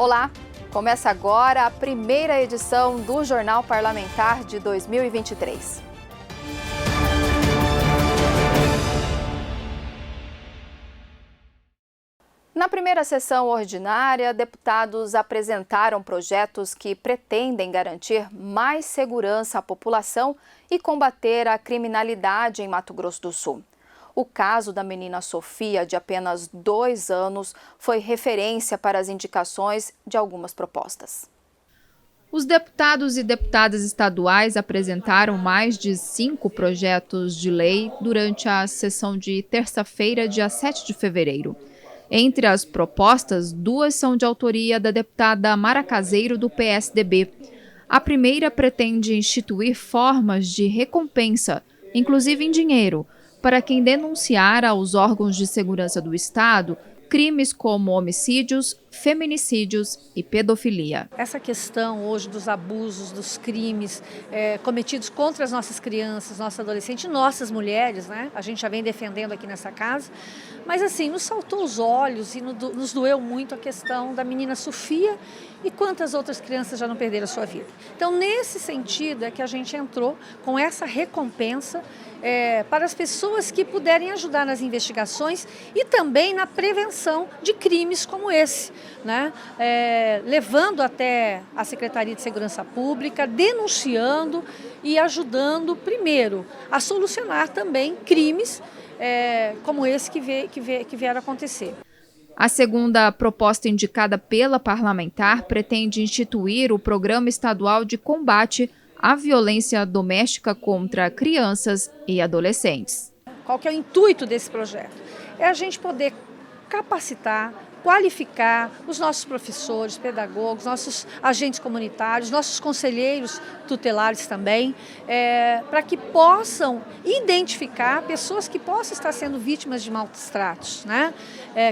Olá, começa agora a primeira edição do Jornal Parlamentar de 2023. Na primeira sessão ordinária, deputados apresentaram projetos que pretendem garantir mais segurança à população e combater a criminalidade em Mato Grosso do Sul. O caso da menina Sofia, de apenas 2 anos, foi referência para as indicações de algumas propostas. Os deputados e deputadas estaduais apresentaram mais de 5 projetos de lei durante a sessão de terça-feira, dia 7 de fevereiro. Entre as propostas, 2 são de autoria da deputada Mara Caseiro, do PSDB. A primeira pretende instituir formas de recompensa, inclusive em dinheiro, para quem denunciar aos órgãos de segurança do Estado crimes como homicídios, feminicídios e pedofilia. Essa questão hoje dos abusos, dos crimes cometidos contra as nossas crianças, nossos adolescentes, nossas mulheres, né? A gente já vem defendendo aqui nessa casa, mas assim, nos saltou os olhos e nos doeu muito a questão da menina Sofia e quantas outras crianças já não perderam a sua vida. Então, nesse sentido é que a gente entrou com essa recompensa para as pessoas que puderem ajudar nas investigações e também na prevenção de crimes como esse, né? Levando até a Secretaria de Segurança Pública, denunciando e ajudando, primeiro, a solucionar também crimes como esse que vieram acontecer. A segunda proposta indicada pela parlamentar pretende instituir o Programa Estadual de Combate à Violência Doméstica contra Crianças e Adolescentes. Qual que é o intuito desse projeto? É a gente poder capacitar, qualificar os nossos professores, pedagogos, nossos agentes comunitários, nossos conselheiros tutelares também, para que possam identificar pessoas que possam estar sendo vítimas de maus tratos, né?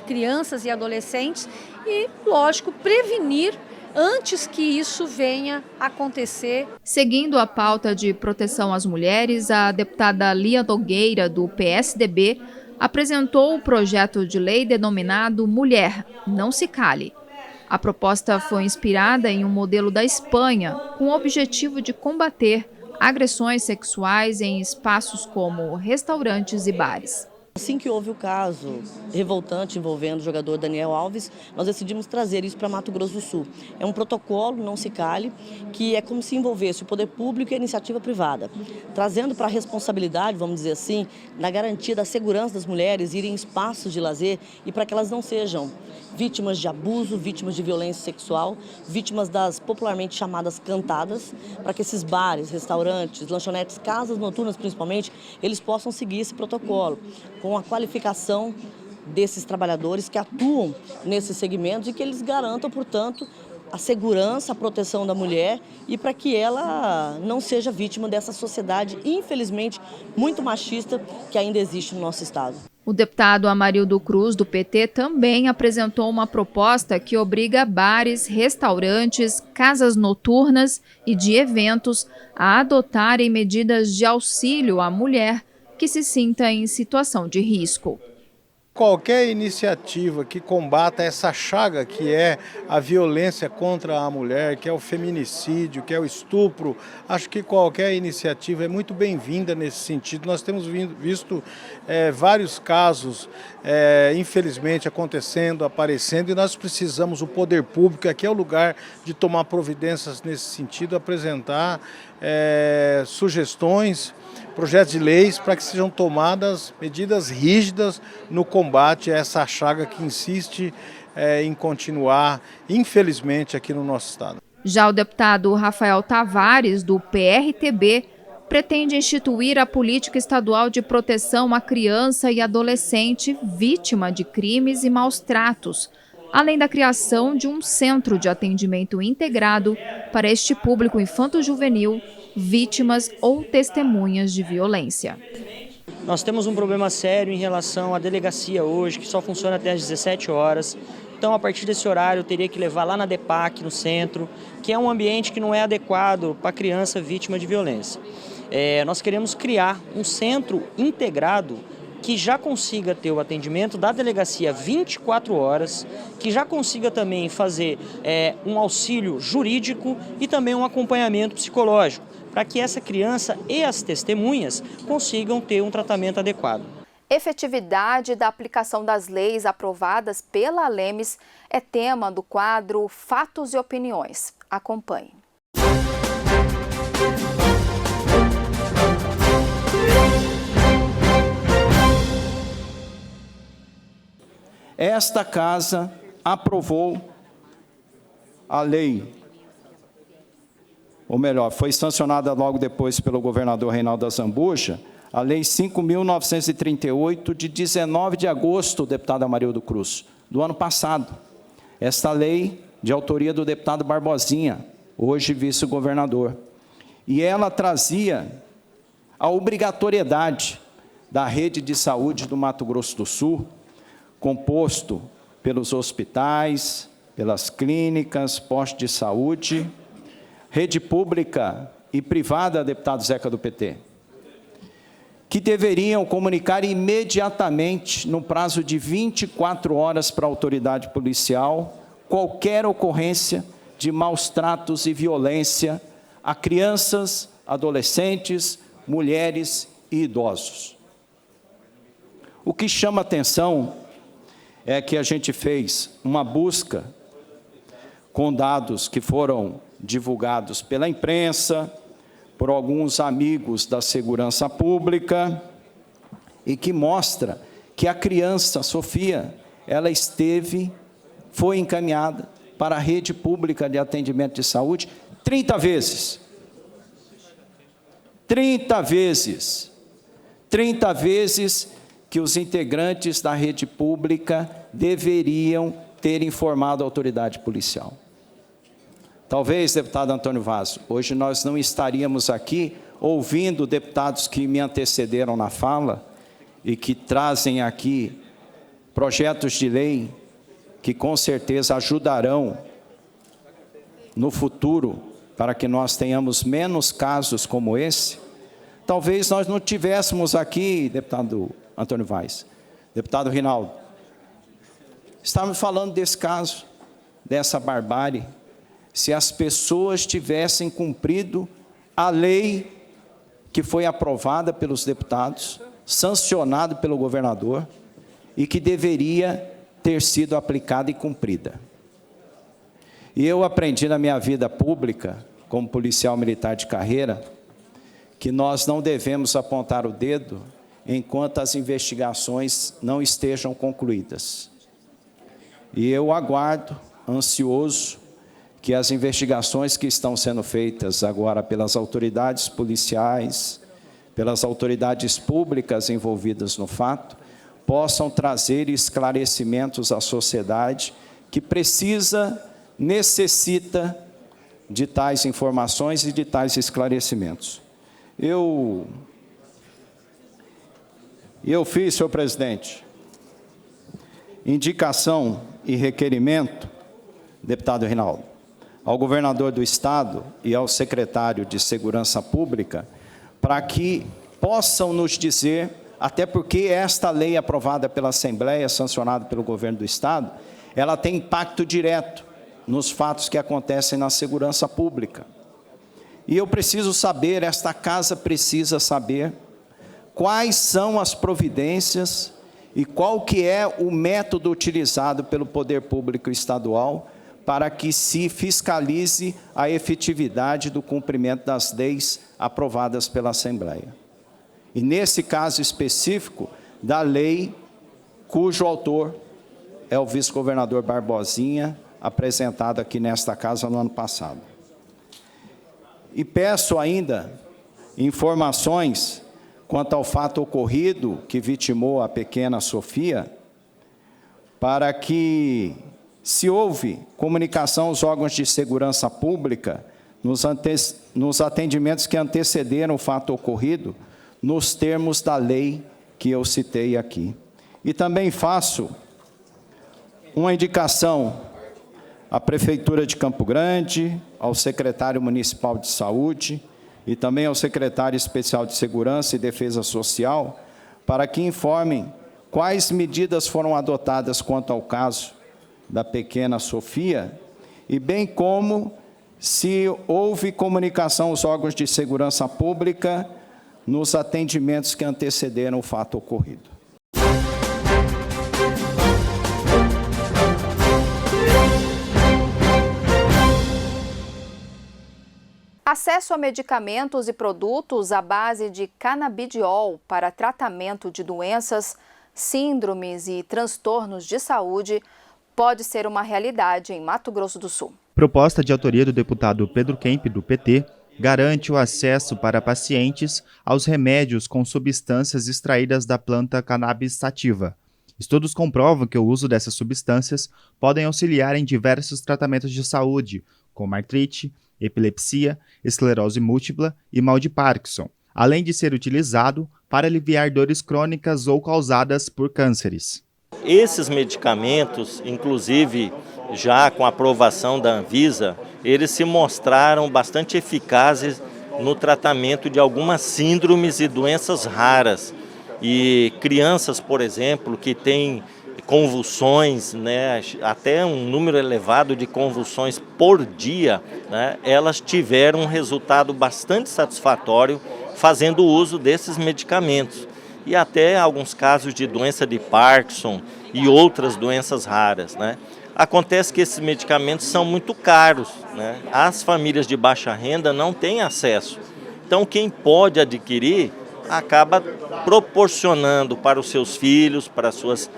Crianças e adolescentes e, lógico, prevenir antes que isso venha acontecer. Seguindo a pauta de proteção às mulheres, a deputada Lia Nogueira, do PSDB, apresentou o projeto de lei denominado Mulher, Não Se Cale. A proposta foi inspirada em um modelo da Espanha, com o objetivo de combater agressões sexuais em espaços como restaurantes e bares. Assim que houve o caso revoltante envolvendo o jogador Daniel Alves, nós decidimos trazer isso para Mato Grosso do Sul. É um protocolo, não se cale, que é como se envolvesse o poder público e a iniciativa privada, trazendo para a responsabilidade, vamos dizer assim, na garantia da segurança das mulheres irem em espaços de lazer e para que elas não sejam vítimas de abuso, vítimas de violência sexual, vítimas das popularmente chamadas cantadas, para que esses bares, restaurantes, lanchonetes, casas noturnas principalmente, eles possam seguir esse protocolo, com a qualificação desses trabalhadores que atuam nesses segmentos e que eles garantam, portanto, a segurança, a proteção da mulher e para que ela não seja vítima dessa sociedade, infelizmente, muito machista que ainda existe no nosso estado. O deputado Amarildo Cruz, do PT, também apresentou uma proposta que obriga bares, restaurantes, casas noturnas e de eventos a adotarem medidas de auxílio à mulher que se sinta em situação de risco. Qualquer iniciativa que combata essa chaga que é a violência contra a mulher, que é o feminicídio, que é o estupro, acho que qualquer iniciativa é muito bem-vinda nesse sentido. Nós temos visto vários casos, infelizmente, acontecendo, aparecendo, e nós precisamos, o poder público, aqui é o lugar de tomar providências nesse sentido, apresentar sugestões, projetos de leis para que sejam tomadas medidas rígidas no combate a essa chaga que insiste em continuar, infelizmente, aqui no nosso estado. Já o deputado Rafael Tavares, do PRTB, pretende instituir a política estadual de proteção à criança e adolescente vítima de crimes e maus tratos, além da criação de um centro de atendimento integrado para este público infanto-juvenil, vítimas ou testemunhas de violência. Nós temos um problema sério em relação à delegacia hoje, que só funciona até às 17 horas. Então, a partir desse horário, eu teria que levar lá na DEPAC, no centro, que é um ambiente que não é adequado para criança vítima de violência. Nós queremos criar um centro integrado que já consiga ter o atendimento da delegacia 24 horas, que já consiga também fazer um auxílio jurídico e também um acompanhamento psicológico, para que essa criança e as testemunhas consigam ter um tratamento adequado. Efetividade da aplicação das leis aprovadas pela Alemes é tema do quadro Fatos e Opiniões. Acompanhe. Esta casa aprovou a lei, ou melhor, foi sancionada logo depois pelo governador Reinaldo Azambuja, a Lei 5.938, de 19 de agosto, deputada Amarildo Cruz, do ano passado. Esta lei, de autoria do deputado Barbosinha, hoje vice-governador. E ela trazia a obrigatoriedade da rede de saúde do Mato Grosso do Sul, composto pelos hospitais, pelas clínicas, postos de saúde, rede pública e privada, deputado Zeca do PT, que deveriam comunicar imediatamente, no prazo de 24 horas para a autoridade policial, qualquer ocorrência de maus tratos e violência a crianças, adolescentes, mulheres e idosos. O que chama atenção é que a gente fez uma busca com dados que foram divulgados pela imprensa, por alguns amigos da segurança pública, e que mostra que a criança, Sofia, ela foi encaminhada para a rede pública de atendimento de saúde 30 vezes. 30 vezes. 30 vezes que os integrantes da rede pública deveriam ter informado a autoridade policial. Talvez, deputado Antônio Vaz, hoje nós não estaríamos aqui ouvindo deputados que me antecederam na fala e que trazem aqui projetos de lei que com certeza ajudarão no futuro para que nós tenhamos menos casos como esse. Talvez nós não tivéssemos aqui, deputado Antônio Vaz, deputado Rinaldo, estamos falando desse caso, dessa barbárie, se as pessoas tivessem cumprido a lei que foi aprovada pelos deputados, sancionada pelo governador e que deveria ter sido aplicada e cumprida. E eu aprendi na minha vida pública, como policial militar de carreira, que nós não devemos apontar o dedo enquanto as investigações não estejam concluídas. E eu aguardo, ansioso, que as investigações que estão sendo feitas agora pelas autoridades policiais, pelas autoridades públicas envolvidas no fato, possam trazer esclarecimentos à sociedade que necessita de tais informações e de tais esclarecimentos. Eu fiz, senhor presidente, indicação e requerimento, deputado Rinaldo, ao governador do Estado e ao secretário de Segurança Pública, para que possam nos dizer, até porque esta lei aprovada pela Assembleia, sancionada pelo governo do Estado, ela tem impacto direto nos fatos que acontecem na segurança pública. E eu preciso saber, esta casa precisa saber, quais são as providências e qual que é o método utilizado pelo poder público estadual para que se fiscalize a efetividade do cumprimento das leis aprovadas pela Assembleia. E nesse caso específico, da lei cujo autor é o vice-governador Barbosinha, apresentado aqui nesta casa no ano passado. E peço ainda informações quanto ao fato ocorrido que vitimou a pequena Sofia, para que, se houve comunicação aos órgãos de segurança pública, nos atendimentos que antecederam o fato ocorrido, nos termos da lei que eu citei aqui. E também faço uma indicação à Prefeitura de Campo Grande, ao Secretário Municipal de Saúde e também ao Secretário Especial de Segurança e Defesa Social, para que informem quais medidas foram adotadas quanto ao caso da pequena Sofia, e bem como se houve comunicação aos órgãos de segurança pública nos atendimentos que antecederam o fato ocorrido. Acesso a medicamentos e produtos à base de canabidiol para tratamento de doenças, síndromes e transtornos de saúde pode ser uma realidade em Mato Grosso do Sul. Proposta de autoria do deputado Pedro Kemp, do PT, garante o acesso para pacientes aos remédios com substâncias extraídas da planta cannabis sativa. Estudos comprovam que o uso dessas substâncias podem auxiliar em diversos tratamentos de saúde, como artrite, epilepsia, esclerose múltipla e mal de Parkinson, além de ser utilizado para aliviar dores crônicas ou causadas por cânceres. Esses medicamentos, inclusive já com a aprovação da Anvisa, eles se mostraram bastante eficazes no tratamento de algumas síndromes e doenças raras. E crianças, por exemplo, que têm convulsões, né, até um número elevado de convulsões por dia, né, elas tiveram um resultado bastante satisfatório fazendo uso desses medicamentos. E até alguns casos de doença de Parkinson e outras doenças raras, né? Acontece que esses medicamentos são muito caros, né? As famílias de baixa renda não têm acesso. Então, quem pode adquirir acaba proporcionando para os seus filhos, para as suas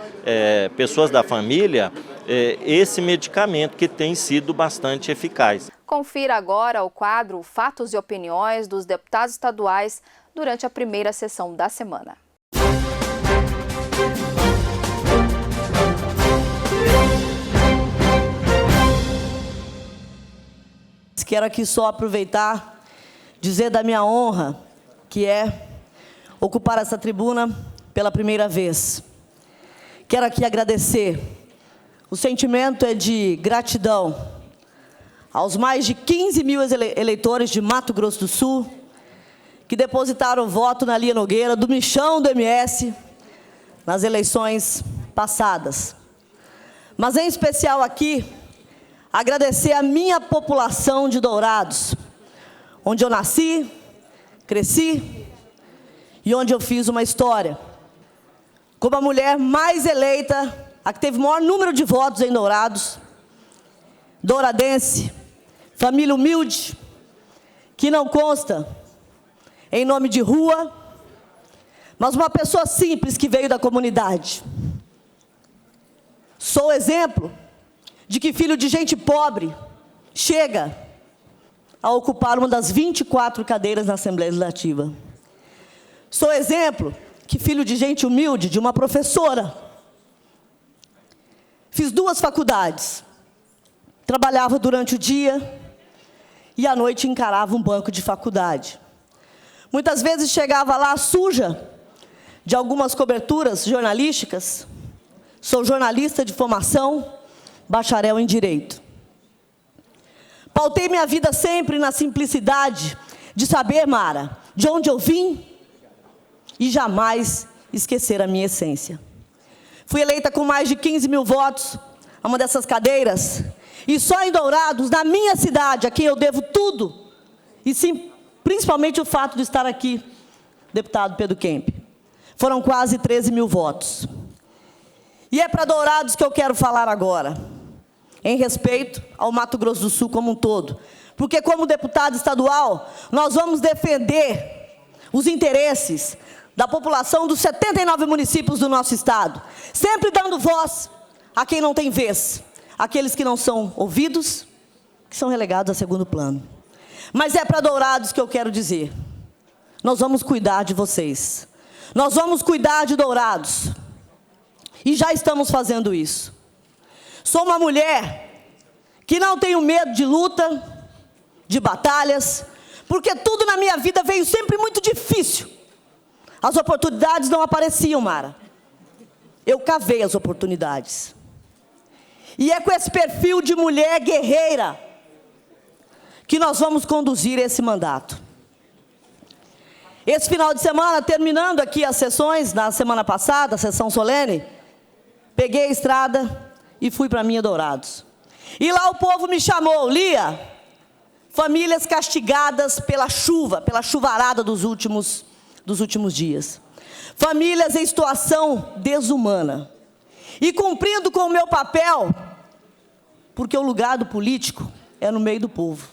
pessoas da família, esse medicamento que tem sido bastante eficaz. Confira agora o quadro Fatos e Opiniões dos deputados estaduais durante a primeira sessão da semana. Quero aqui só aproveitar, dizer da minha honra, que é ocupar essa tribuna pela primeira vez. Quero aqui agradecer. O sentimento é de gratidão aos mais de 15 mil eleitores de Mato Grosso do Sul, que depositaram o voto na Lia Nogueira, do Michão do MS, nas eleições passadas. Mas, em especial aqui, agradecer a minha população de Dourados, onde eu nasci, cresci e onde eu fiz uma história. Como a mulher mais eleita, a que teve o maior número de votos em Dourados, douradense, família humilde, que não consta em nome de rua, mas uma pessoa simples que veio da comunidade. Sou exemplo de que filho de gente pobre chega a ocupar uma das 24 cadeiras na Assembleia Legislativa. Sou exemplo que filho de gente humilde, de uma professora. Fiz 2 faculdades. Trabalhava durante o dia e à noite encarava um banco de faculdade. Muitas vezes chegava lá suja de algumas coberturas jornalísticas. Sou jornalista de formação, bacharel em Direito. Pautei minha vida sempre na simplicidade de saber, Mara, de onde eu vim e jamais esquecer a minha essência. Fui eleita com mais de 15 mil votos a uma dessas cadeiras, e só em Dourados, na minha cidade, a quem eu devo tudo, e sim, principalmente o fato de estar aqui, deputado Pedro Kemp, foram quase 13 mil votos. E é para Dourados que eu quero falar agora, em respeito ao Mato Grosso do Sul como um todo. Porque, como deputado estadual, nós vamos defender os interesses da população dos 79 municípios do nosso estado, sempre dando voz a quem não tem vez, aqueles que não são ouvidos, que são relegados a segundo plano. Mas é para Dourados que eu quero dizer, nós vamos cuidar de vocês, nós vamos cuidar de Dourados, e já estamos fazendo isso. Sou uma mulher que não tenho medo de luta, de batalhas, porque tudo na minha vida veio sempre muito difícil. As oportunidades não apareciam, Mara. Eu cavei as oportunidades. E é com esse perfil de mulher guerreira que nós vamos conduzir esse mandato. Esse final de semana, terminando aqui as sessões, na semana passada, a sessão solene, peguei a estrada e fui para Minha Dourados. E lá o povo me chamou, Lia, famílias castigadas pela chuva, pela chuvarada dos últimos dias. Famílias em situação desumana. E cumprindo com o meu papel, porque o lugar do político é no meio do povo.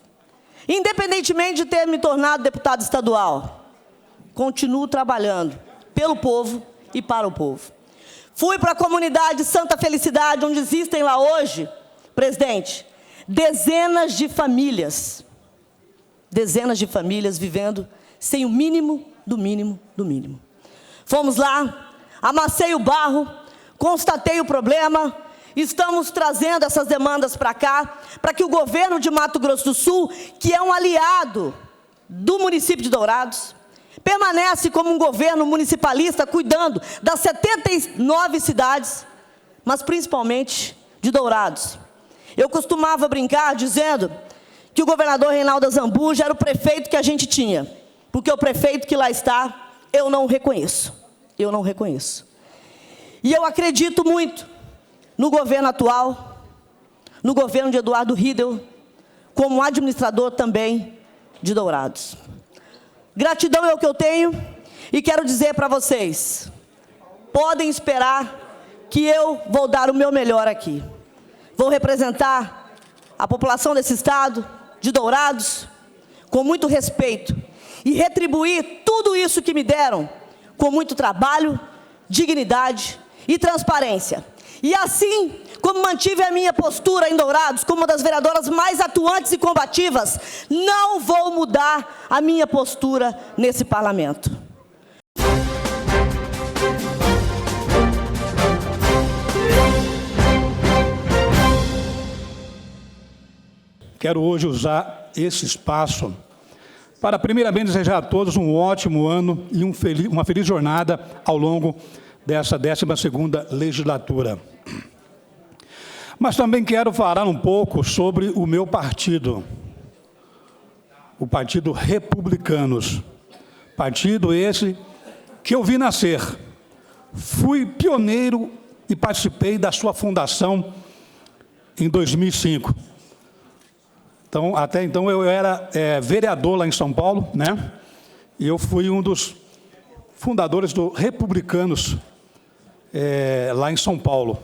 Independentemente de ter me tornado deputado estadual, continuo trabalhando pelo povo e para o povo. Fui para a comunidade Santa Felicidade, onde existem lá hoje, presidente, dezenas de famílias vivendo sem o mínimo do mínimo do mínimo. Fomos lá, amassei o barro, constatei o problema, estamos trazendo essas demandas para cá, para que o governo de Mato Grosso do Sul, que é um aliado do município de Dourados, permanece como um governo municipalista cuidando das 79 cidades, mas principalmente de Dourados. Eu costumava brincar dizendo que o governador Reinaldo Azambuja era o prefeito que a gente tinha, porque o prefeito que lá está, eu não reconheço. Eu não reconheço. E eu acredito muito no governo atual, no governo de Eduardo Riedel, como administrador também de Dourados. Gratidão é o que eu tenho e quero dizer para vocês, podem esperar que eu vou dar o meu melhor aqui. Vou representar a população desse estado, de Dourados, com muito respeito e retribuir tudo isso que me deram com muito trabalho, dignidade e transparência. E assim, como mantive a minha postura em Dourados, como uma das vereadoras mais atuantes e combativas, não vou mudar a minha postura nesse parlamento. Quero hoje usar esse espaço para, primeiramente, desejar a todos um ótimo ano e uma feliz jornada ao longo dessa 12ª legislatura. Mas também quero falar um pouco sobre o meu partido, o Partido Republicanos. Partido esse que eu vi nascer. Fui pioneiro e participei da sua fundação em 2005. Então, até então eu era vereador lá em São Paulo, né? E eu fui um dos fundadores do Republicanos lá em São Paulo.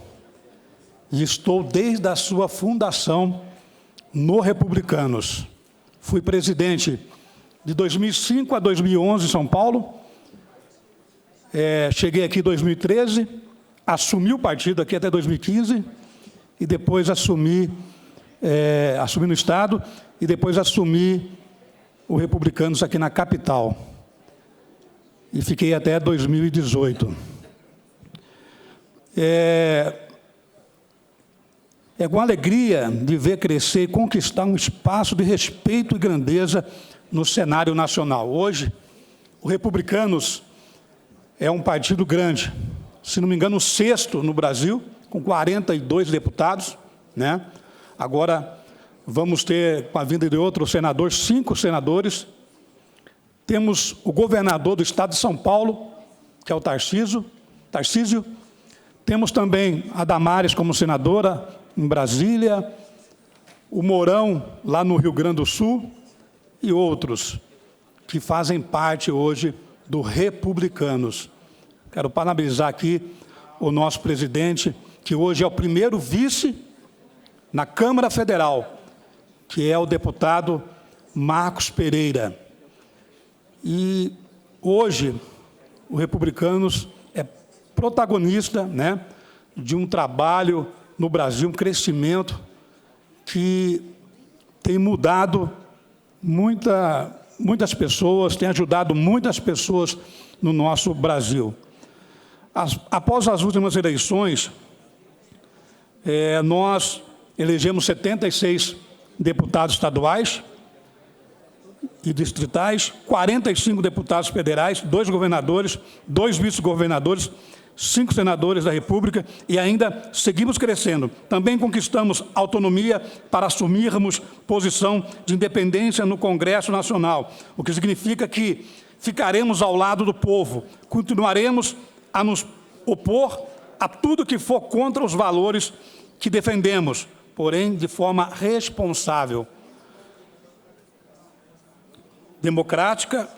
E estou desde a sua fundação no Republicanos. Fui presidente de 2005 a 2011 em São Paulo. Cheguei aqui em 2013, assumi o partido aqui até 2015 e depois assumi no Estado e depois assumi o Republicanos aqui na capital. E fiquei até 2018. É com alegria de ver crescer e conquistar um espaço de respeito e grandeza no cenário nacional. Hoje, o Republicanos é um partido grande, se não me engano, o 6º no Brasil, com 42 deputados, né? Agora, vamos ter, com a vinda de outro senador, 5 senadores. Temos o governador do estado de São Paulo, que é o Tarcísio. Temos também a Damares como senadora em Brasília, o Mourão lá no Rio Grande do Sul e outros que fazem parte hoje do Republicanos. Quero parabenizar aqui o nosso presidente, que hoje é o primeiro vice na Câmara Federal, que é o deputado Marcos Pereira. E hoje o Republicanos é protagonista, né, de um trabalho no Brasil, um crescimento que tem mudado muitas pessoas, tem ajudado muitas pessoas no nosso Brasil. Após as últimas eleições, nós elegemos 76 deputados estaduais e distritais, 45 deputados federais, 2 governadores, 2 vice-governadores, 5 senadores da República e ainda seguimos crescendo. Também conquistamos autonomia para assumirmos posição de independência no Congresso Nacional, o que significa que ficaremos ao lado do povo, continuaremos a nos opor a tudo que for contra os valores que defendemos, porém de forma responsável, democrática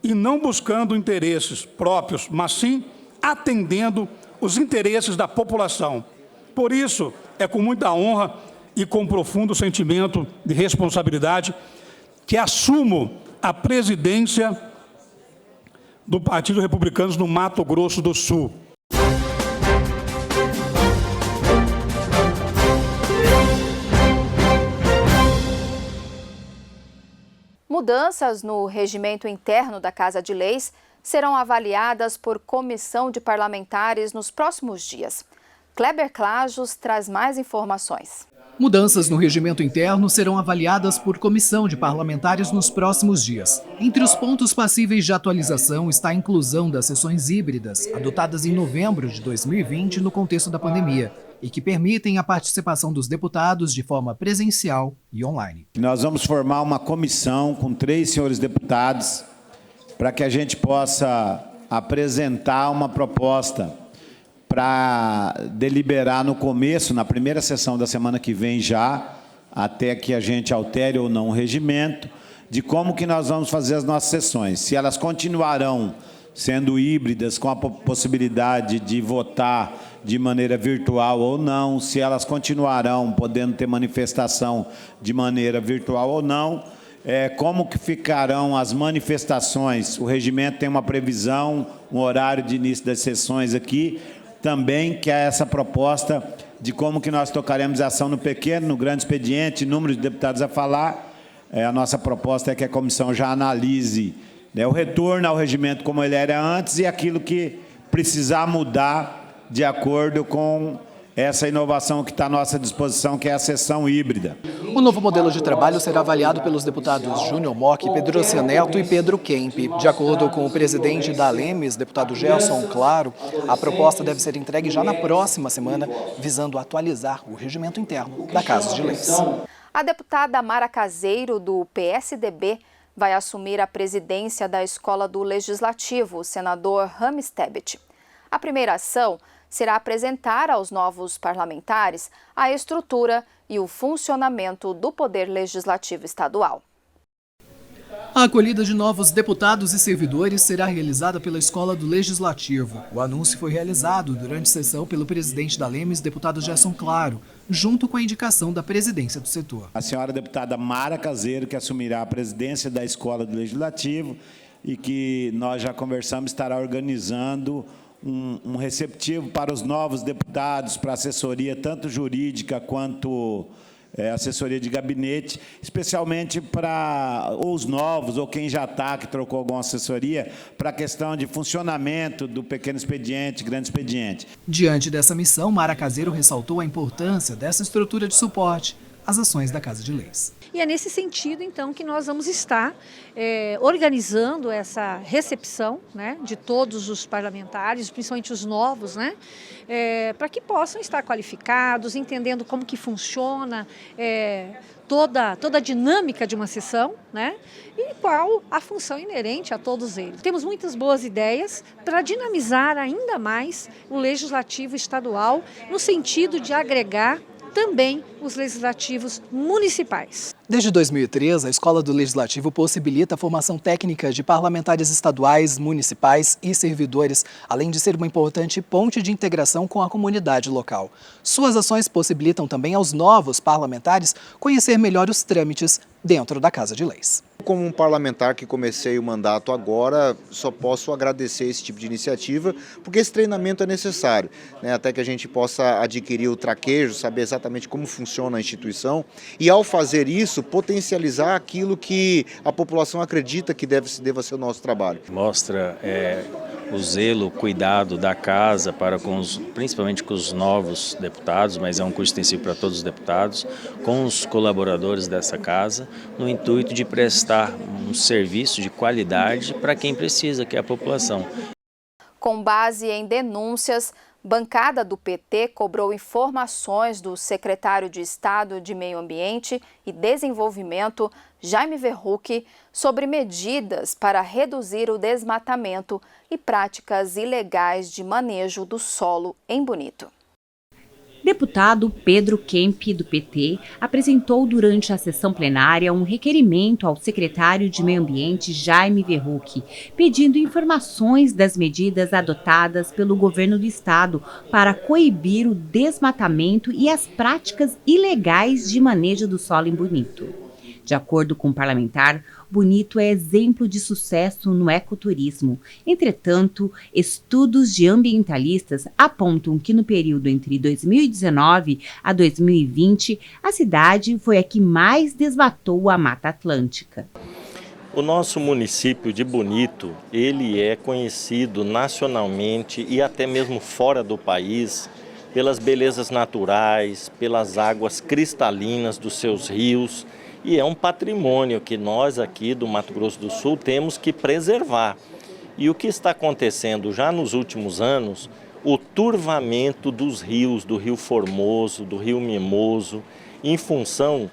e não buscando interesses próprios, mas sim atendendo os interesses da população. Por isso, é com muita honra e com profundo sentimento de responsabilidade que assumo a presidência do Partido Republicano no Mato Grosso do Sul. Mudanças no regimento interno da Casa de Leis serão avaliadas por comissão de parlamentares nos próximos dias. Kleber Clajos traz mais informações. Mudanças no regimento interno serão avaliadas por comissão de parlamentares nos próximos dias. Entre os pontos passíveis de atualização está a inclusão das sessões híbridas, adotadas em novembro de 2020 no contexto da pandemia, e que permitem a participação dos deputados de forma presencial e online. Nós vamos formar uma comissão com 3 senhores deputados para que a gente possa apresentar uma proposta para deliberar no começo, na primeira sessão da semana que vem já, até que a gente altere ou não o regimento, de como que nós vamos fazer as nossas sessões. Se elas continuarão sendo híbridas, com a possibilidade de votar de maneira virtual ou não, se elas continuarão podendo ter manifestação de maneira virtual ou não, como que ficarão as manifestações. O regimento tem uma previsão, um horário de início das sessões aqui, também que é essa proposta de como que nós tocaremos a ação no pequeno, no grande expediente, número de deputados a falar. A nossa proposta é que a comissão já analise o retorno ao regimento como ele era antes e aquilo que precisar mudar de acordo com essa inovação que está à nossa disposição, que é a sessão híbrida. O novo modelo de trabalho será avaliado pelos deputados Júnior Mock, Pedro Neto e Pedro Kemp. De acordo com o presidente da Lemes, deputado Gerson Claro, a proposta deve ser entregue já na próxima semana, visando atualizar o regimento interno da Casa de Leis. A deputada Mara Caseiro, do PSDB, vai assumir a presidência da Escola do Legislativo, o senador Rames Tebet. A primeira ação será apresentar aos novos parlamentares a estrutura e o funcionamento do Poder Legislativo Estadual. A acolhida de novos deputados e servidores será realizada pela Escola do Legislativo. O anúncio foi realizado durante sessão pelo presidente da Lemes, deputado Gerson Claro, junto com a indicação da presidência do setor. A senhora deputada Mara Caseiro, que assumirá a presidência da Escola do Legislativo e que nós já conversamos, estará organizando um receptivo para os novos deputados, para assessoria tanto jurídica quanto assessoria de gabinete, especialmente para os novos ou quem já está, que trocou alguma assessoria, para a questão de funcionamento do pequeno expediente, grande expediente. Diante dessa missão, Mara Caseiro ressaltou a importância dessa estrutura de suporte às ações da Casa de Leis. E é nesse sentido, então, que nós vamos estar organizando essa recepção, né, de todos os parlamentares, principalmente os novos, né, para que possam estar qualificados, entendendo como que funciona toda a dinâmica de uma sessão, né, e qual a função inerente a todos eles. Temos muitas boas ideias para dinamizar ainda mais o legislativo estadual, no sentido de agregar também os legislativos municipais. Desde 2003, a Escola do Legislativo possibilita a formação técnica de parlamentares estaduais, municipais e servidores, além de ser uma importante ponte de integração com a comunidade local. Suas ações possibilitam também aos novos parlamentares conhecer melhor os trâmites dentro da Casa de Leis. Como um parlamentar que comecei o mandato agora, só posso agradecer esse tipo de iniciativa, porque esse treinamento é necessário, né, até que a gente possa adquirir o traquejo, saber exatamente como funciona a instituição e, ao fazer isso, potencializar aquilo que a população acredita que deva ser o nosso trabalho. Mostra o zelo, o cuidado da casa para principalmente com os novos deputados, mas é um curso extensivo para todos os deputados, com os colaboradores dessa casa, no intuito de prestar um serviço de qualidade para quem precisa, que é a população. Com base em denúncias, Bancada do PT cobrou informações do secretário de Estado de Meio Ambiente e Desenvolvimento, Jaime Verruc, sobre medidas para reduzir o desmatamento e práticas ilegais de manejo do solo em Bonito. Deputado Pedro Kemp, do PT, apresentou durante a sessão plenária um requerimento ao secretário de Meio Ambiente, Jaime Verruc, pedindo informações das medidas adotadas pelo governo do estado para coibir o desmatamento e as práticas ilegais de manejo do solo em Bonito. De acordo com o parlamentar, Bonito é exemplo de sucesso no ecoturismo. Entretanto, estudos de ambientalistas apontam que no período entre 2019 a 2020, a cidade foi a que mais desmatou a Mata Atlântica. O nosso município de Bonito, ele é conhecido nacionalmente e até mesmo fora do país pelas belezas naturais, pelas águas cristalinas dos seus rios, e é um patrimônio que nós aqui do Mato Grosso do Sul temos que preservar. E o que está acontecendo já nos últimos anos, o turvamento dos rios, do Rio Formoso, do Rio Mimoso, em função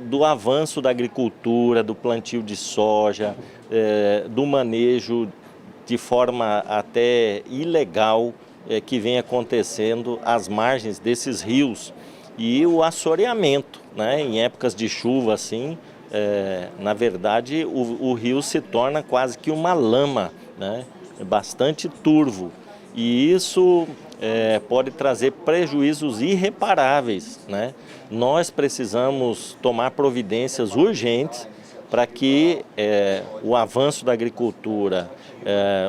do avanço da agricultura, do plantio de soja, do manejo de forma até ilegal que vem acontecendo às margens desses rios. E o assoreamento, né? Em épocas de chuva, assim, na verdade, o rio se torna quase que uma lama, né? Bastante turvo. E isso pode trazer prejuízos irreparáveis, né? Nós precisamos tomar providências urgentes para que o avanço da agricultura,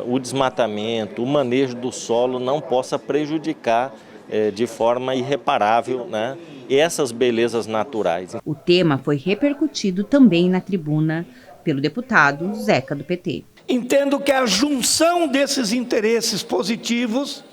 o desmatamento, o manejo do solo não possa prejudicar de forma irreparável, né, essas belezas naturais. O tema foi repercutido também na tribuna pelo deputado Zeca, do PT. Entendo que a junção desses interesses positivos,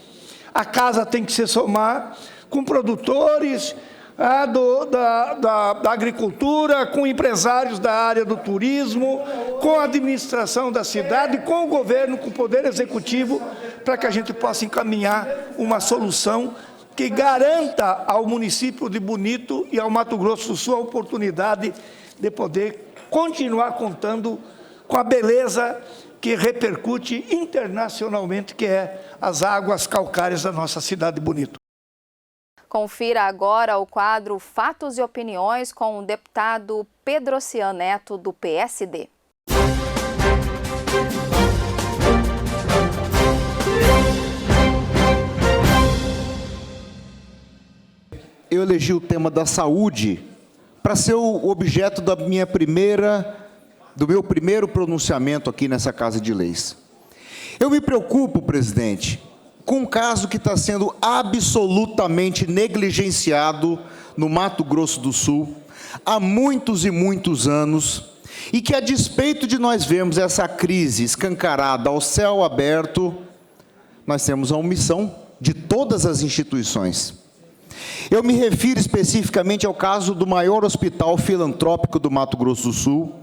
a casa tem que se somar com produtores da agricultura, com empresários da área do turismo, com a administração da cidade, com o governo, com o poder executivo, para que a gente possa encaminhar uma solução que garanta ao município de Bonito e ao Mato Grosso do Sul a oportunidade de poder continuar contando com a beleza que repercute internacionalmente, que é as águas calcárias da nossa cidade de Bonito. Confira agora o quadro Fatos e Opiniões com o deputado Pedrocian Neto, do PSD. Eu elegi o tema da saúde para ser o objeto do meu primeiro pronunciamento aqui nessa Casa de Leis. Eu me preocupo, presidente, com um caso que está sendo absolutamente negligenciado no Mato Grosso do Sul há muitos e muitos anos, e que, a despeito de nós vermos essa crise escancarada ao céu aberto, nós temos a omissão de todas as instituições. Eu me refiro especificamente ao caso do maior hospital filantrópico do Mato Grosso do Sul,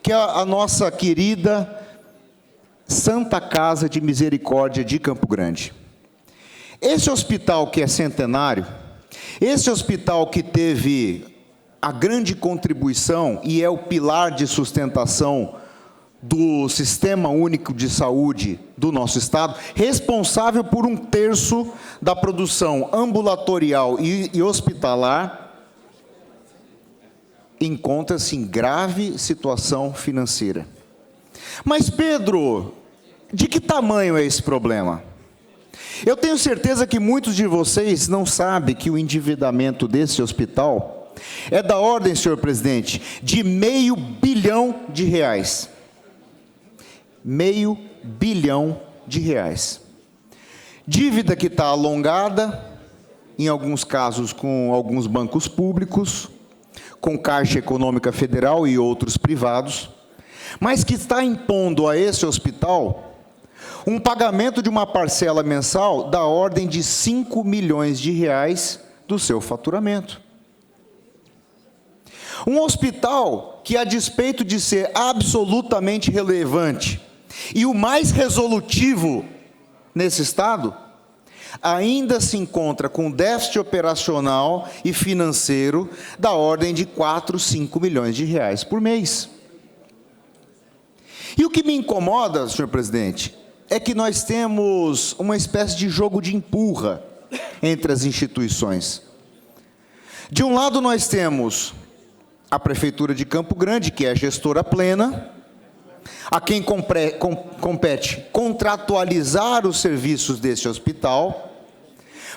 que é a nossa querida Santa Casa de Misericórdia de Campo Grande. Esse hospital que é centenário, esse hospital que teve a grande contribuição e é o pilar de sustentação do Sistema Único de Saúde do nosso estado, responsável por 1/3 da produção ambulatorial e hospitalar, encontra-se em grave situação financeira. Mas, Pedro, de que tamanho é esse problema? Eu tenho certeza que muitos de vocês não sabem que o endividamento desse hospital é da ordem, senhor presidente, de R$500 bilhão. R$500 bilhão. Dívida que está alongada, em alguns casos com alguns bancos públicos, com Caixa Econômica Federal e outros privados, mas que está impondo a esse hospital um pagamento de uma parcela mensal da ordem de R$5 milhões do seu faturamento. Um hospital que, a despeito de ser absolutamente relevante e o mais resolutivo nesse estado, ainda se encontra com déficit operacional e financeiro da ordem de 4, 5 milhões de reais por mês. E o que me incomoda, senhor presidente, é que nós temos uma espécie de jogo de empurra entre as instituições. De um lado, nós temos a Prefeitura de Campo Grande, que é a gestora plena, a quem compete contratualizar os serviços desse hospital,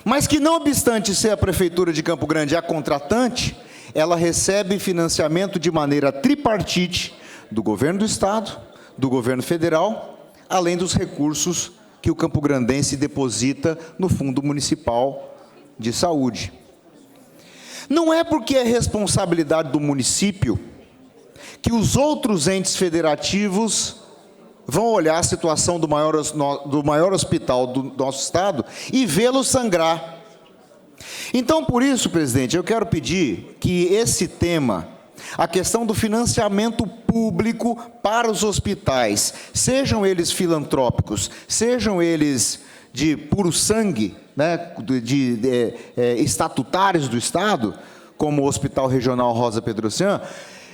mas que, não obstante ser a Prefeitura de Campo Grande a contratante, ela recebe financiamento de maneira tripartite do Governo do Estado, do Governo Federal, além dos recursos que o campograndense deposita no Fundo Municipal de Saúde. Não é porque é responsabilidade do município que os outros entes federativos vão olhar a situação do maior hospital do nosso estado e vê-lo sangrar. Então, por isso, presidente, eu quero pedir que esse tema, a questão do financiamento público para os hospitais, sejam eles filantrópicos, sejam eles de puro sangue, né, estatutários do Estado, como o Hospital Regional Rosa Pedrocian,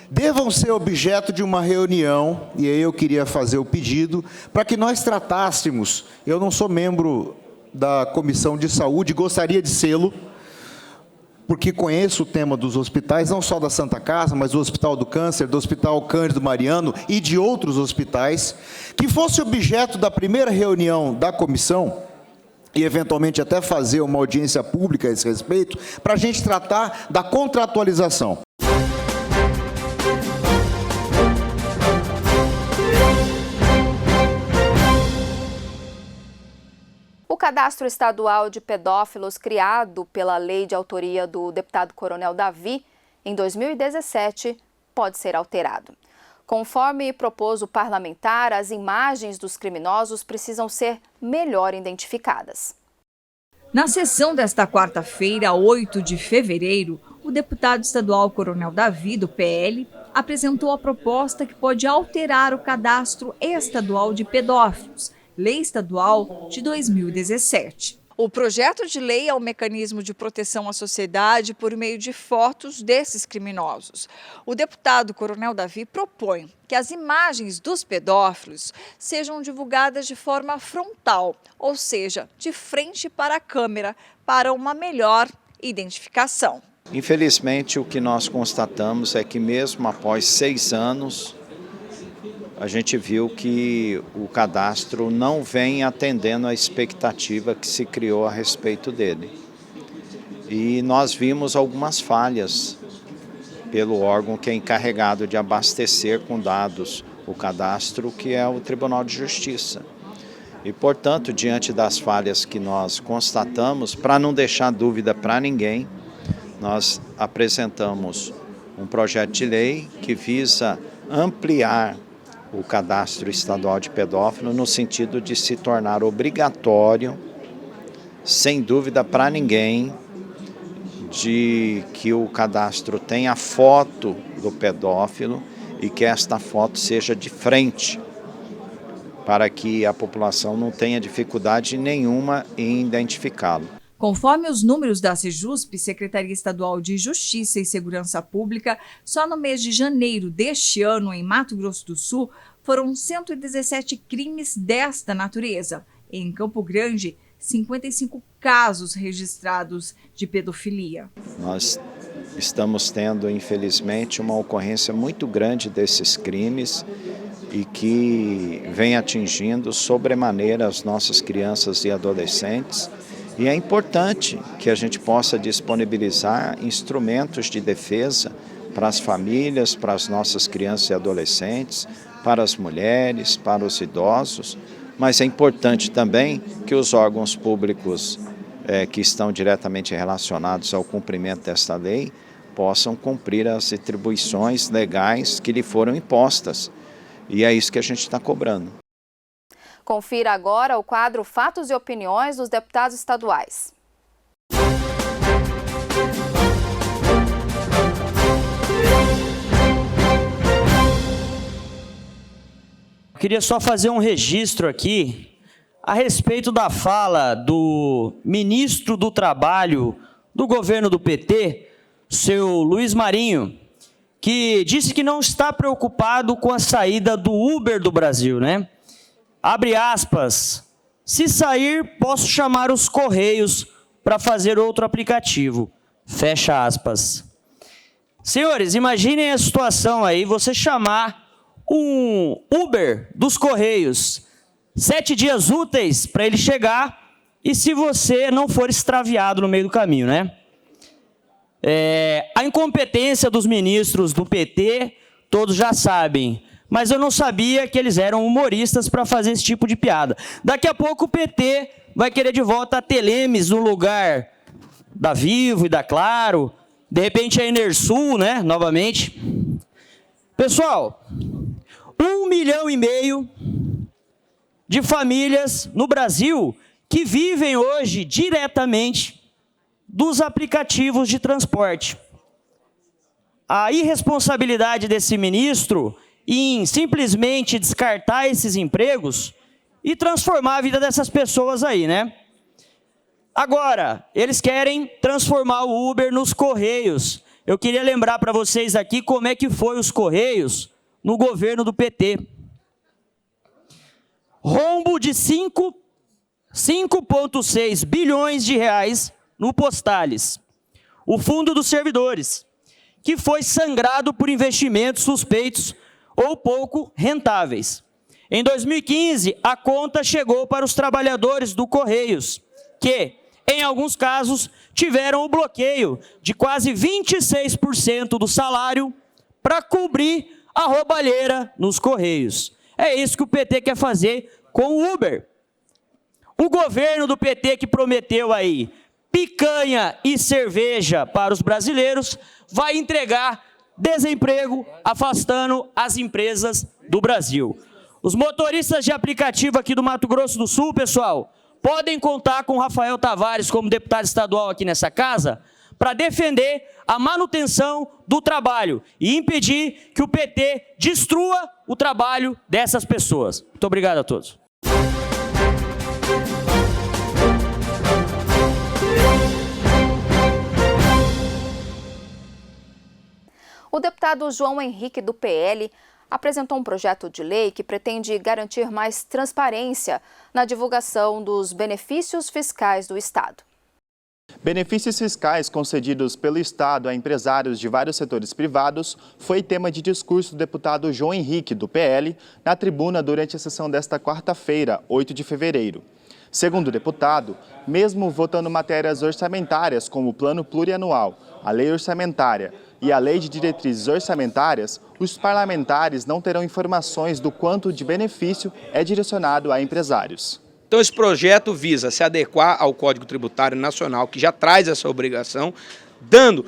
devam ser objeto de uma reunião, e aí eu queria fazer o pedido, para que nós tratássemos, eu não sou membro da Comissão de Saúde, gostaria de sê-lo, porque conheço o tema dos hospitais, não só da Santa Casa, mas do Hospital do Câncer, do Hospital Cândido Mariano e de outros hospitais, que fosse objeto da primeira reunião da comissão, e eventualmente até fazer uma audiência pública a esse respeito, para a gente tratar da contratualização. O cadastro estadual de pedófilos, criado pela lei de autoria do deputado Coronel Davi, em 2017, pode ser alterado. Conforme propôs o parlamentar, as imagens dos criminosos precisam ser melhor identificadas. Na sessão desta quarta-feira, 8 de fevereiro, o deputado estadual Coronel Davi, do PL, apresentou a proposta que pode alterar o cadastro estadual de pedófilos, Lei Estadual de 2017. O projeto de lei é um mecanismo de proteção à sociedade por meio de fotos desses criminosos. O deputado Coronel Davi propõe que as imagens dos pedófilos sejam divulgadas de forma frontal, ou seja, de frente para a câmera, para uma melhor identificação. Infelizmente, o que nós constatamos é que mesmo após 6 anos, a gente viu que o cadastro não vem atendendo a expectativa que se criou a respeito dele. E nós vimos algumas falhas pelo órgão que é encarregado de abastecer com dados o cadastro, que é o Tribunal de Justiça. E, portanto, diante das falhas que nós constatamos, para não deixar dúvida para ninguém, nós apresentamos um projeto de lei que visa ampliar o cadastro estadual de pedófilo no sentido de se tornar obrigatório, sem dúvida para ninguém, de que o cadastro tenha foto do pedófilo e que esta foto seja de frente, para que a população não tenha dificuldade nenhuma em identificá-lo. Conforme os números da Sejusp, Secretaria Estadual de Justiça e Segurança Pública, só no mês de janeiro deste ano, em Mato Grosso do Sul, foram 117 crimes desta natureza. Em Campo Grande, 55 casos registrados de pedofilia. Nós estamos tendo, infelizmente, uma ocorrência muito grande desses crimes e que vem atingindo sobremaneira as nossas crianças e adolescentes. E é importante que a gente possa disponibilizar instrumentos de defesa para as famílias, para as nossas crianças e adolescentes, para as mulheres, para os idosos, mas é importante também que os órgãos públicos que estão diretamente relacionados ao cumprimento desta lei possam cumprir as atribuições legais que lhe foram impostas. E é isso que a gente está cobrando. Confira agora o quadro Fatos e Opiniões dos deputados estaduais. Eu queria só fazer um registro aqui a respeito da fala do ministro do Trabalho do governo do PT, seu Luiz Marinho, que disse que não está preocupado com a saída do Uber do Brasil, né? Abre aspas, se sair, posso chamar os Correios para fazer outro aplicativo. Fecha aspas. Senhores, imaginem a situação aí, você chamar um Uber dos Correios, 7 dias úteis para ele chegar, e se você não for extraviado no meio do caminho, né? A incompetência dos ministros do PT, todos já sabem, mas eu não sabia que eles eram humoristas para fazer esse tipo de piada. Daqui a pouco o PT vai querer de volta a Telemes no lugar da Vivo e da Claro, de repente a Enersul, né, novamente. Pessoal, 1,5 milhão de famílias no Brasil que vivem hoje diretamente dos aplicativos de transporte. A irresponsabilidade desse ministro em simplesmente descartar esses empregos e transformar a vida dessas pessoas aí, né? Agora, eles querem transformar o Uber nos Correios. Eu queria lembrar para vocês aqui como é que foi os Correios no governo do PT. Rombo de 5,6 bilhões de reais no Postales, o fundo dos servidores, que foi sangrado por investimentos suspeitos ou pouco rentáveis. Em 2015, a conta chegou para os trabalhadores do Correios, que, em alguns casos, tiveram o bloqueio de quase 26% do salário para cobrir a roubalheira nos Correios. É isso que o PT quer fazer com o Uber. O governo do PT que prometeu aí picanha e cerveja para os brasileiros vai entregar desemprego, afastando as empresas do Brasil. Os motoristas de aplicativo aqui do Mato Grosso do Sul, pessoal, podem contar com o Rafael Tavares como deputado estadual aqui nessa casa para defender a manutenção do trabalho e impedir que o PT destrua o trabalho dessas pessoas. Muito obrigado a todos. O deputado João Henrique, do PL, apresentou um projeto de lei que pretende garantir mais transparência na divulgação dos benefícios fiscais do Estado. Benefícios fiscais concedidos pelo Estado a empresários de vários setores privados foi tema de discurso do deputado João Henrique, do PL, na tribuna durante a sessão desta quarta-feira, 8 de fevereiro. Segundo o deputado, mesmo votando matérias orçamentárias como o Plano Plurianual, a Lei Orçamentária e a Lei de Diretrizes Orçamentárias, os parlamentares não terão informações do quanto de benefício é direcionado a empresários. Então esse projeto visa se adequar ao Código Tributário Nacional, que já traz essa obrigação, dando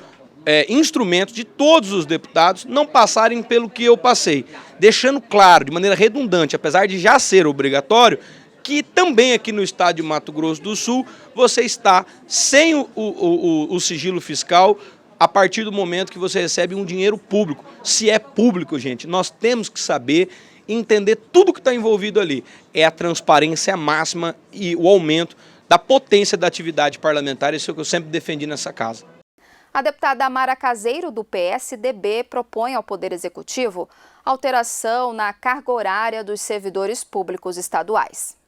instrumentos de todos os deputados não passarem pelo que eu passei, deixando claro, de maneira redundante, apesar de já ser obrigatório, que também aqui no estado de Mato Grosso do Sul, você está sem o sigilo fiscal a partir do momento que você recebe um dinheiro público. Se é público, gente, nós temos que saber entender tudo que está envolvido ali. É a transparência máxima e o aumento da potência da atividade parlamentar, isso é o que eu sempre defendi nessa casa. A deputada Mara Caseiro, do PSDB, propõe ao Poder Executivo alteração na carga horária dos servidores públicos estaduais.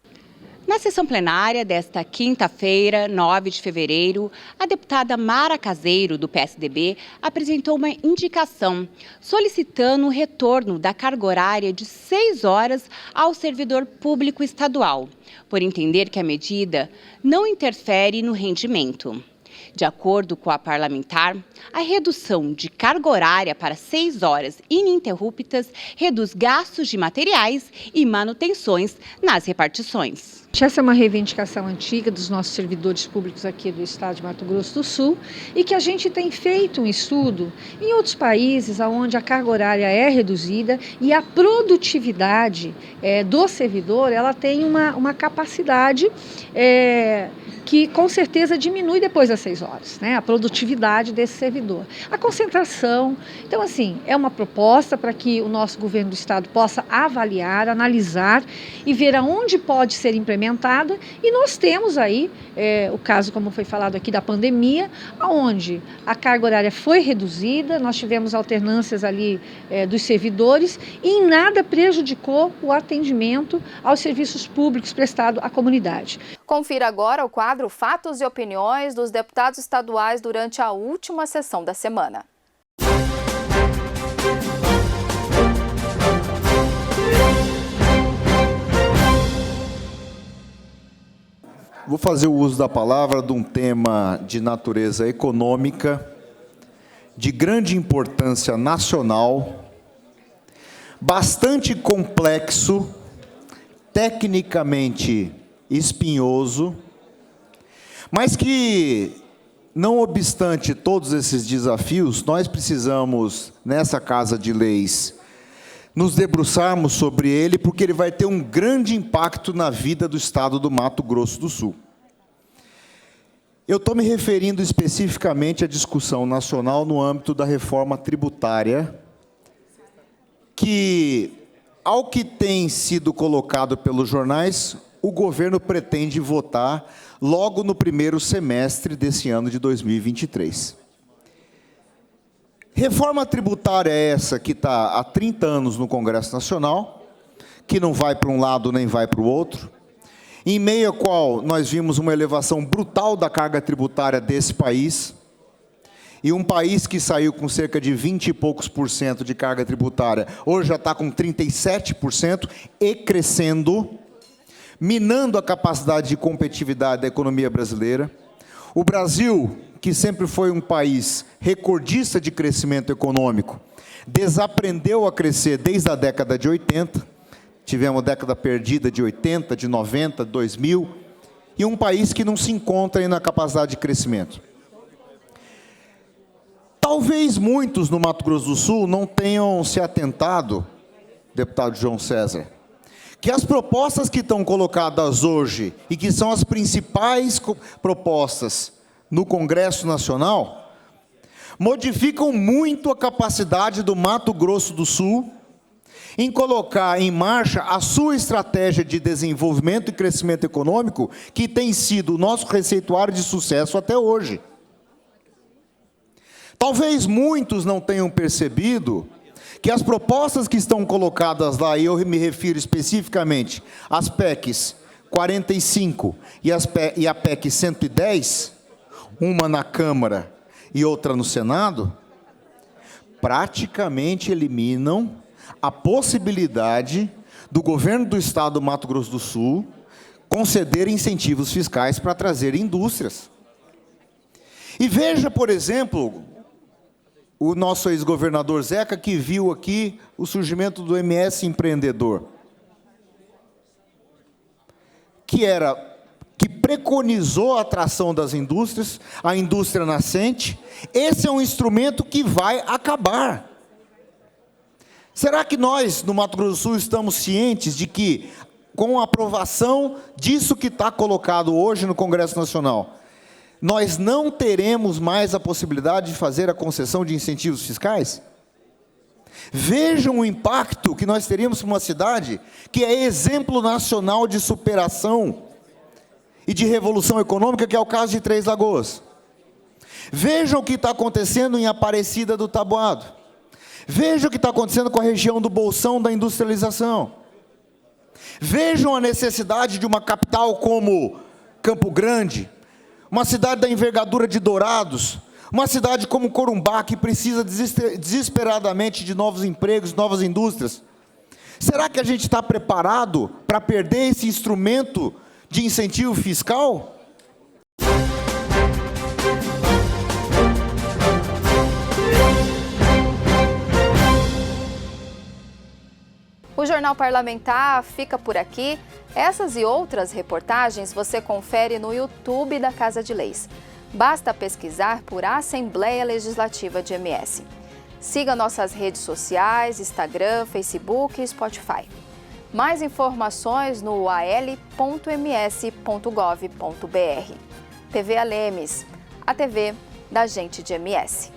Na sessão plenária desta quinta-feira, 9 de fevereiro, a deputada Mara Caseiro, do PSDB, apresentou uma indicação solicitando o retorno da carga horária de 6 horas ao servidor público estadual, por entender que a medida não interfere no rendimento. De acordo com a parlamentar, a redução de carga horária para 6 horas ininterruptas reduz gastos de materiais e manutenções nas repartições. Essa é uma reivindicação antiga dos nossos servidores públicos aqui do estado de Mato Grosso do Sul e que a gente tem feito um estudo em outros países onde a carga horária é reduzida e a produtividade do servidor ela tem uma capacidade que com certeza diminui depois das 6 horas, né? A produtividade desse servidor. A concentração. Então, assim, é uma proposta para que o nosso governo do estado possa avaliar, analisar e ver aonde pode ser implementada. E nós temos aí o caso, como foi falado aqui, da pandemia, onde a carga horária foi reduzida, nós tivemos alternâncias ali dos servidores e em nada prejudicou o atendimento aos serviços públicos prestados à comunidade. Confira agora o quadro Fatos e Opiniões dos deputados estaduais durante a última sessão da semana. Vou fazer o uso da palavra de um tema de natureza econômica, de grande importância nacional, bastante complexo, tecnicamente espinhoso, mas que, não obstante todos esses desafios, nós precisamos, nessa Casa de Leis, nos debruçarmos sobre ele, porque ele vai ter um grande impacto na vida do estado do Mato Grosso do Sul. Eu estou me referindo especificamente à discussão nacional no âmbito da reforma tributária, que, ao que tem sido colocado pelos jornais, o governo pretende votar logo no primeiro semestre desse ano de 2023. Reforma tributária é essa que está há 30 anos no Congresso Nacional, que não vai para um lado nem vai para o outro, em meio ao qual nós vimos uma elevação brutal da carga tributária desse país, e um país que saiu com cerca de 20 e poucos % de carga tributária, hoje já está com 37% e crescendo, minando a capacidade de competitividade da economia brasileira. O Brasil, que sempre foi um país recordista de crescimento econômico, desaprendeu a crescer desde a década de 80, tivemos a década perdida de 80, de 90, 2000, e um país que não se encontra aí na capacidade de crescimento. Talvez muitos no Mato Grosso do Sul não tenham se atentado, deputado João César, que as propostas que estão colocadas hoje, e que são as principais propostas no Congresso Nacional, modificam muito a capacidade do Mato Grosso do Sul em colocar em marcha a sua estratégia de desenvolvimento e crescimento econômico, que tem sido o nosso receituário de sucesso até hoje. Talvez muitos não tenham percebido que as propostas que estão colocadas lá, e eu me refiro especificamente às PECs 45 e a PEC 110, uma na Câmara e outra no Senado, praticamente eliminam a possibilidade do governo do estado do Mato Grosso do Sul conceder incentivos fiscais para trazer indústrias. E veja, por exemplo, o nosso ex-governador Zeca, que viu aqui o surgimento do MS Empreendedor, que preconizou a atração das indústrias, a indústria nascente. Esse é um instrumento que vai acabar. Será que nós, no Mato Grosso do Sul, estamos cientes de que, com a aprovação disso que está colocado hoje no Congresso Nacional, nós não teremos mais a possibilidade de fazer a concessão de incentivos fiscais? Vejam o impacto que nós teríamos para uma cidade que é exemplo nacional de superação e de revolução econômica, que é o caso de Três Lagoas. Vejam o que está acontecendo em Aparecida do Taboado. Vejam o que está acontecendo com a região do Bolsão da industrialização. Vejam a necessidade de uma capital como Campo Grande, uma cidade da envergadura de Dourados, uma cidade como Corumbá, que precisa desesperadamente de novos empregos, novas indústrias. Será que a gente está preparado para perder esse instrumento de incentivo fiscal? O Jornal Parlamentar fica por aqui. Essas e outras reportagens você confere no YouTube da Casa de Leis. Basta pesquisar por Assembleia Legislativa de MS. Siga nossas redes sociais, Instagram, Facebook e Spotify. Mais informações no al.ms.gov.br. TV Alemes, a TV da gente de MS.